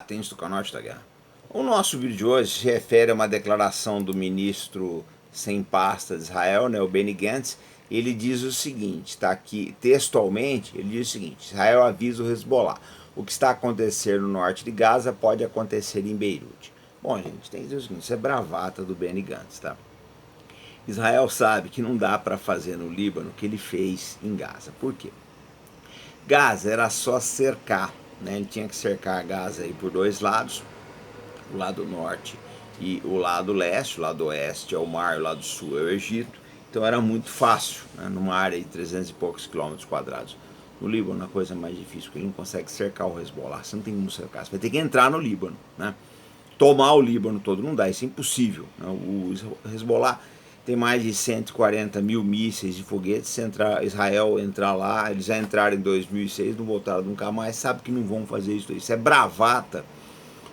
Atende do Norte da Guerra. O nosso vídeo de hoje se refere a uma declaração do ministro sem pasta de Israel, o Benny Gantz. Ele diz o seguinte, está aqui textualmente, ele diz o seguinte: Israel avisa o Hezbollah, o que está acontecendo no norte de Gaza pode acontecer em Beirute. Bom, gente, tem que dizer o seguinte, isso é bravata do Benny Gantz, tá? Israel sabe que não dá para fazer no Líbano o que ele fez em Gaza. Por quê? Gaza era só cercar, né? Ele tinha que cercar Gaza aí por dois lados, o lado norte e o lado leste. O lado oeste é o mar, o lado sul é o Egito. Então era muito fácil, né? Numa área de 300 e poucos quilômetros quadrados. No Líbano a coisa é mais difícil, porque ele não consegue cercar o Hezbollah. Você não tem como cercar, você vai ter que entrar no Líbano, né? Tomar o Líbano todo não dá, isso é impossível, né? O Hezbollah tem mais de 140 mil mísseis e foguetes. Se Israel entrar lá, eles já entraram em 2006, não voltaram nunca mais, sabe que não vão fazer isso. Isso é bravata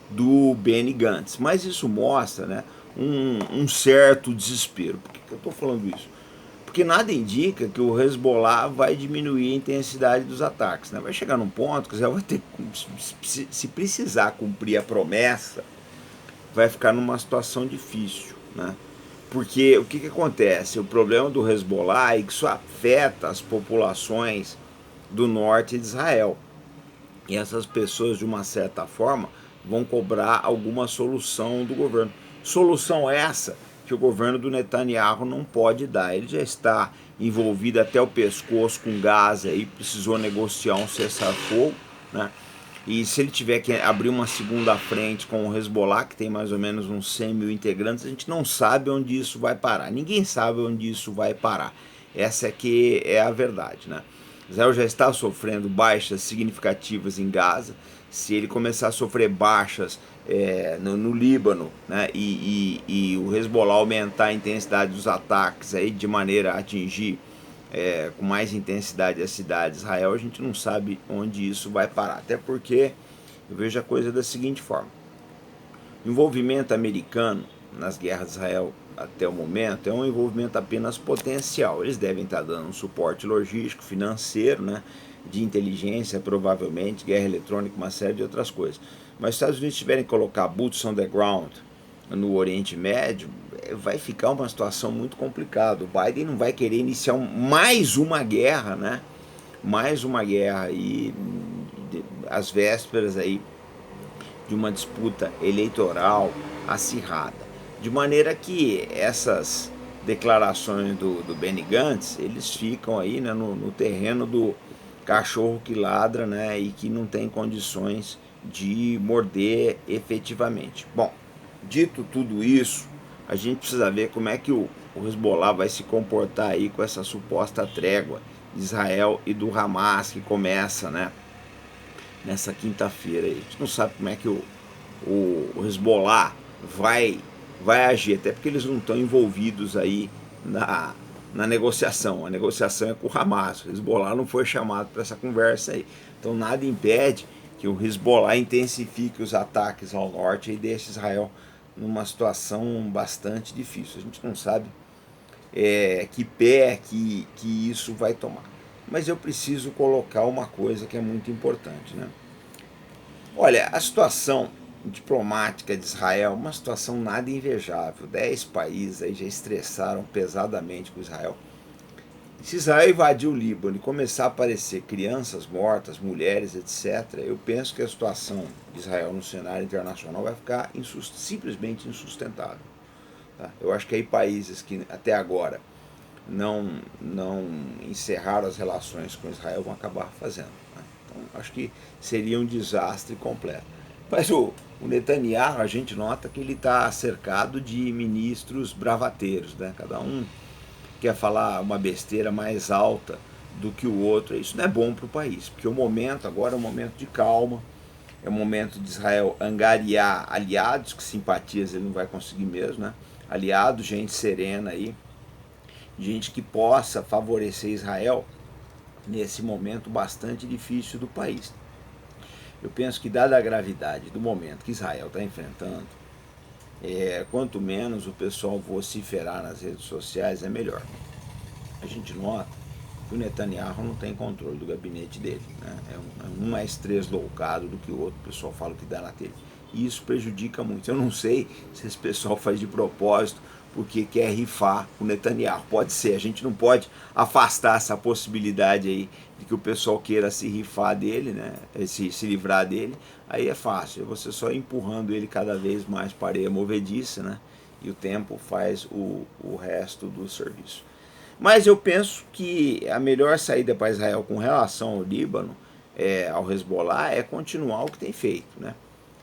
do Benny Gantz. Mas isso mostra, né, um certo desespero. Por que eu estou falando isso? Porque nada indica que o Hezbollah vai diminuir a intensidade dos ataques, né? Vai chegar num ponto que Israel vai ter, se precisar cumprir a promessa, vai ficar numa situação difícil, né? Porque o que acontece? O problema do Hezbollah é que isso afeta as populações do norte de Israel. E essas pessoas, de uma certa forma, vão cobrar alguma solução do governo. Solução essa que o governo do Netanyahu não pode dar. Ele já está envolvido até o pescoço com Gaza e precisou negociar um cessar-fogo, né? E se ele tiver que abrir uma segunda frente com o Hezbollah, que tem mais ou menos uns 100 mil integrantes, a gente não sabe onde isso vai parar. Ninguém sabe onde isso vai parar. Essa é que é a verdade, né? Israel já está sofrendo baixas significativas em Gaza. Se ele começar a sofrer baixas no Líbano, né, e o Hezbollah aumentar a intensidade dos ataques aí de maneira a atingir com mais intensidade a cidade de Israel, a gente não sabe onde isso vai parar. Até porque eu vejo a coisa da seguinte forma: o envolvimento americano nas guerras de Israel até o momento é um envolvimento apenas potencial. Eles devem estar dando um suporte logístico, financeiro, né, de inteligência, provavelmente, guerra eletrônica, uma série de outras coisas. Mas se os Estados Unidos tiverem que colocar boots on the ground no Oriente Médio, vai ficar uma situação muito complicada. O Biden não vai querer iniciar mais uma guerra, né? Mais uma guerra e às vésperas aí de uma disputa eleitoral acirrada. De maneira que essas declarações do Benny Gantz, eles ficam aí, né, no terreno do cachorro que ladra, né, e que não tem condições de morder efetivamente. Bom, dito tudo isso, a gente precisa ver como é que o Hezbollah vai se comportar aí com essa suposta trégua de Israel e do Hamas que começa, né, nessa quinta-feira. A gente não sabe como é que o Hezbollah vai agir, até porque eles não estão envolvidos aí na negociação. A negociação é com o Hamas. O Hezbollah não foi chamado para essa conversa aí. Então nada impede que o Hezbollah intensifique os ataques ao norte e deixe Israel numa situação bastante difícil. A gente não sabe que pé que isso vai tomar. Mas eu preciso colocar uma coisa que é muito importante, né? Olha, a situação diplomática de Israel é uma situação nada invejável. 10 países aí já estressaram pesadamente com Israel. Se Israel invadir o Líbano e começar a aparecer crianças mortas, mulheres, etc., eu penso que a situação de Israel no cenário internacional vai ficar simplesmente insustentável. Tá? Eu acho que aí países que até agora não encerraram as relações com Israel vão acabar fazendo. Né? Então, acho que seria um desastre completo. Mas o Netanyahu, a gente nota que ele está cercado de ministros bravateiros, né? Cada um quer falar uma besteira mais alta do que o outro. Isso não é bom para o país, porque o momento agora é um momento de calma, é um momento de Israel angariar aliados, que simpatias ele não vai conseguir mesmo, né? Aliados, gente serena aí, gente que possa favorecer Israel nesse momento bastante difícil do país. Eu penso que, dada a gravidade do momento que Israel está enfrentando, quanto menos o pessoal vociferar nas redes sociais, é melhor. A gente nota que o Netanyahu não tem controle do gabinete dele, né? Um mais deslocado do que o outro, o pessoal fala que dá na telha. E isso prejudica muito. Eu não sei se esse pessoal faz de propósito porque quer rifar o Netanyahu. Pode ser, a gente não pode afastar essa possibilidade aí de que o pessoal queira se rifar dele, né? Se livrar dele. Aí é fácil, é você só empurrando ele cada vez mais para a areia movediça, né? E o tempo faz o resto do serviço. Mas eu penso que a melhor saída para Israel com relação ao Líbano, ao Hezbollah, é continuar o que tem feito, né?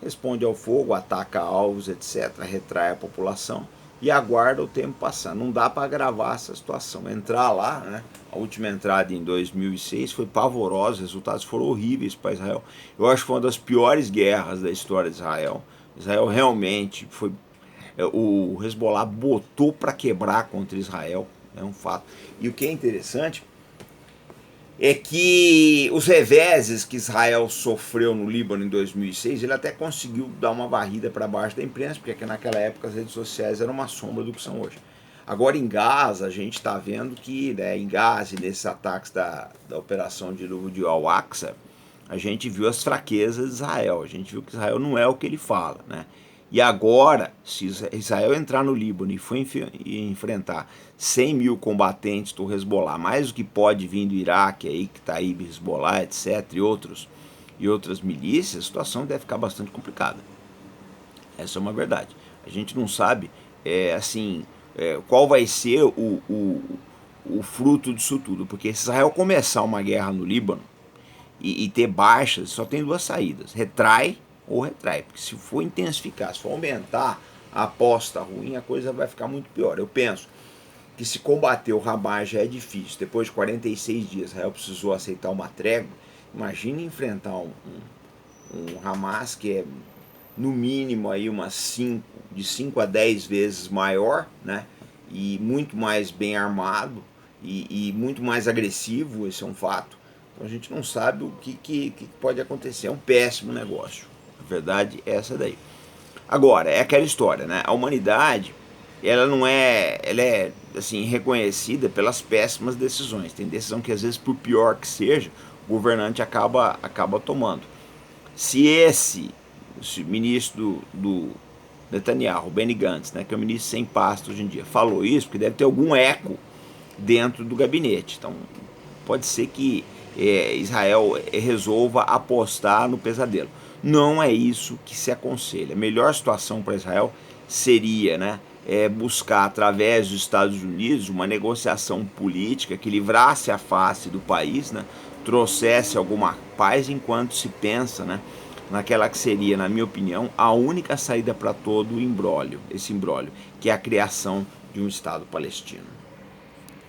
Responde ao fogo, ataca alvos, etc., retrai a população e aguarda o tempo passar. Não dá para agravar essa situação. Entrar lá, né? A última entrada em 2006 foi pavorosa, os resultados foram horríveis para Israel. Eu acho que foi uma das piores guerras da história de Israel. Israel realmente foi... O Hezbollah botou para quebrar contra Israel, é um fato. E o que é interessante é que os reveses que Israel sofreu no Líbano em 2006, ele até conseguiu dar uma varrida para baixo da imprensa, porque naquela época as redes sociais eram uma sombra do que são hoje. Agora em Gaza, a gente está vendo que, né, em Gaza e nesses ataques da operação de dilúvio de Al-Aqsa, a gente viu as fraquezas de Israel, a gente viu que Israel não é o que ele fala, né? E agora, se Israel entrar no Líbano e for enfrentar 100 mil combatentes do Hezbollah, mais o que pode vir do Iraque, aí, que está aí, Hezbollah, etc., e outras milícias, a situação deve ficar bastante complicada. Essa é uma verdade. A gente não sabe, qual vai ser o fruto disso tudo, porque se Israel começar uma guerra no Líbano e ter baixas, só tem duas saídas: retrai ou retrai, porque se for intensificar, se for aumentar a aposta ruim, a coisa vai ficar muito pior. Eu penso que se combater o Hamas já é difícil, depois de 46 dias Israel precisou aceitar uma trégua, imagine enfrentar um Hamas que é no mínimo aí de 5 a 10 vezes maior, né? E muito mais bem armado e muito mais agressivo, esse é um fato. Então a gente não sabe o que pode acontecer, é um péssimo negócio. A verdade é essa daí. Agora, é aquela história, né? A humanidade, ela é assim, reconhecida pelas péssimas decisões. Tem decisão que às vezes, por pior que seja, o governante acaba tomando. Se esse ministro do Netanyahu, Benny Gantz, né, que é o ministro sem pasta hoje em dia, falou isso, porque deve ter algum eco dentro do gabinete. Então, pode ser que Israel resolva apostar no pesadelo. Não é isso que se aconselha. A melhor situação para Israel seria, né, buscar, através dos Estados Unidos, uma negociação política que livrasse a face do país, né, trouxesse alguma paz, enquanto se pensa, né, naquela que seria, na minha opinião, a única saída para todo o imbróglio, esse imbróglio, que é a criação de um Estado palestino.